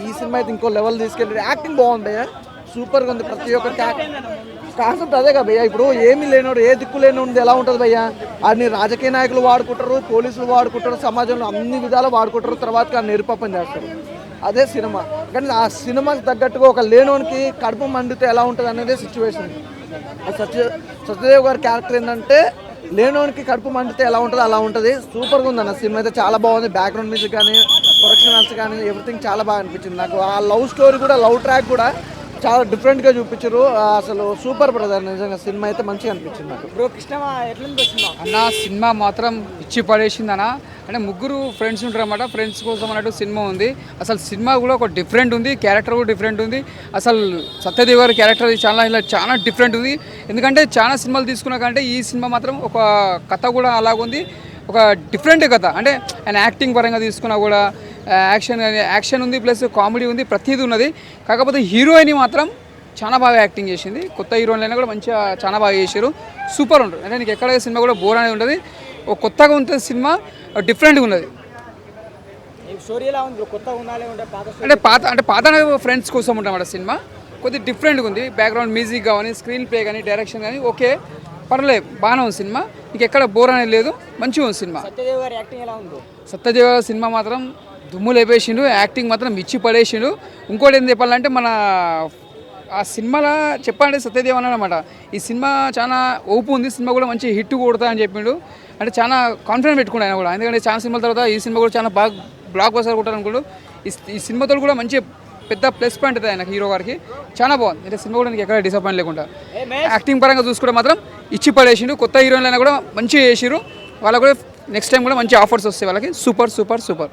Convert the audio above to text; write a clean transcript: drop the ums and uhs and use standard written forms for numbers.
ఈ సినిమా అయితే ఇంకో లెవెల్ తీసుకెళ్ళి యాక్టింగ్ బాగుంది, సూపర్గా ఉంది. ప్రతి ఒక్క కాన్సెప్ట్ అదే కదా భయ్య. ఇప్పుడు ఏమీ లేనోడు, ఏ దిక్కు లేనుంది ఎలా ఉంటుంది భయ్య? అన్ని రాజకీయ నాయకులు వాడుకుంటారు, పోలీసులు వాడుకుంటారు, సమాజంలో అన్ని విధాలు వాడుకుంటారు, తర్వాత నిరుపాపం చేస్తారు. అదే సినిమా. కానీ ఆ సినిమాకి తగ్గట్టుగా ఒక లేనోనికి కడుపు మండితే ఎలా ఉంటుంది అనేది సిచ్యువేషన్. సత్యదేవ్ గారి క్యారెక్టర్ ఏంటంటే లేనోనికి కడుపు మండితే ఎలా ఉంటుందో అలా ఉంటుంది. సూపర్గా ఉంది అన్న సినిమా అయితే, చాలా బాగుంది. బ్యాక్గ్రౌండ్ మ్యూజిక్ కానీ, ప్రొడక్షన్స్ కానీ, ఎవ్రీథింగ్ చాలా బాగా అనిపించింది నాకు. ఆ లవ్ స్టోరీ కూడా, లవ్ ట్రాక్ కూడా చాలా డిఫరెంట్గా చూపించారు. అసలు సూపర్ బ్రదర్, నిజంగా సినిమా అయితే మంచిగా అనిపించింది నాకు. బ్రో కృష్ణ ఎట్లుంది అన్న? సినిమా మాత్రం ఇచ్చి పడేసింది అన్న. అంటే ముగ్గురు ఫ్రెండ్స్ ఉంటారు అన్నమాట, ఫ్రెండ్స్ కోసం అన్నట్టు సినిమా ఉంది. అసలు సినిమా కూడా ఒక డిఫరెంట్ ఉంది, క్యారెక్టర్ కూడా డిఫరెంట్ ఉంది. అసలు సత్యదేవ్ గారి క్యారెక్టర్ చాలా డిఫరెంట్ ఉంది. ఎందుకంటే చాలా సినిమాలు తీసుకున్నా కంటే ఈ సినిమా మాత్రం ఒక కథ కూడా అలాగుంది, ఒక డిఫరెంట్ కథ. అంటే ఆయన యాక్టింగ్ పరంగా తీసుకున్నా కూడా యాక్షన్ ఉంది, ప్లస్ కామెడీ ఉంది, ప్రతిదీ ఉన్నది. కాకపోతే హీరోయిన్ మాత్రం చాలా బాగా యాక్టింగ్ చేసింది. కొత్త హీరోయిన్లైనా కూడా మంచిగా చాలా బాగా చేశారు. సూపర్ ఉంటుంది. అంటే నీకు ఎక్కడ సినిమా కూడా బోర్ అనేది ఉంటుంది. ఒక కొత్తగా ఉంటుంది సినిమా, డిఫరెంట్గా ఉన్నది. అంటే పాత ఫ్రెండ్స్ కోసం ఉంటామన్నమాట సినిమా. కొద్దిగా డిఫరెంట్గా ఉంది. బ్యాక్గ్రౌండ్ మ్యూజిక్ కానీ, స్క్రీన్ ప్లే కానీ, డైరెక్షన్ కానీ ఓకే, పర్లేదు, బాగానే ఉంది సినిమా. నీకు ఎక్కడ బోర్ అనేది లేదు, మంచిగా ఉంది సినిమా. సత్యదేవ్ గారి సినిమా మాత్రం దుమ్ము లేపేసిండు, యాక్టింగ్ మాత్రం ఇచ్చి పడేసిండు. ఇంకోటి ఏం చెప్పాలంటే మన ఆ సినిమాలో చెప్పాలంటే సత్యదేవ్ అన్నమాట, ఈ సినిమా చాలా ఓపు ఉంది, సినిమా కూడా మంచి హిట్ కొడతా అని చెప్పిండు. అంటే చాలా కాన్ఫిడెంట్ పెట్టుకున్నాడు ఆయన కూడా. ఎందుకంటే చాలా సినిమాల తర్వాత ఈ సినిమా కూడా చాలా బాగా బ్లాక్ బస్టర్ కొట్టారు అనుకోడు. ఈ సినిమాతో కూడా మంచి పెద్ద ప్లస్ పాయింట్ అవుతుంది ఆయనకు, హీరో గారికి. చాలా బాగుంది. అంటే సినిమా కూడా నీకు ఎక్కడ డిసప్పాయింట్ లేకుండా యాక్టింగ్ పరంగా చూసుకుంటే మాత్రం ఇచ్చి పడేసిండు. కొత్త హీరోయిన్లు అయినా కూడా మంచిగా చేసిరు. వాళ్ళకు కూడా నెక్స్ట్ టైం కూడా మంచి ఆఫర్స్ వస్తాయి వాళ్ళకి. Super super super.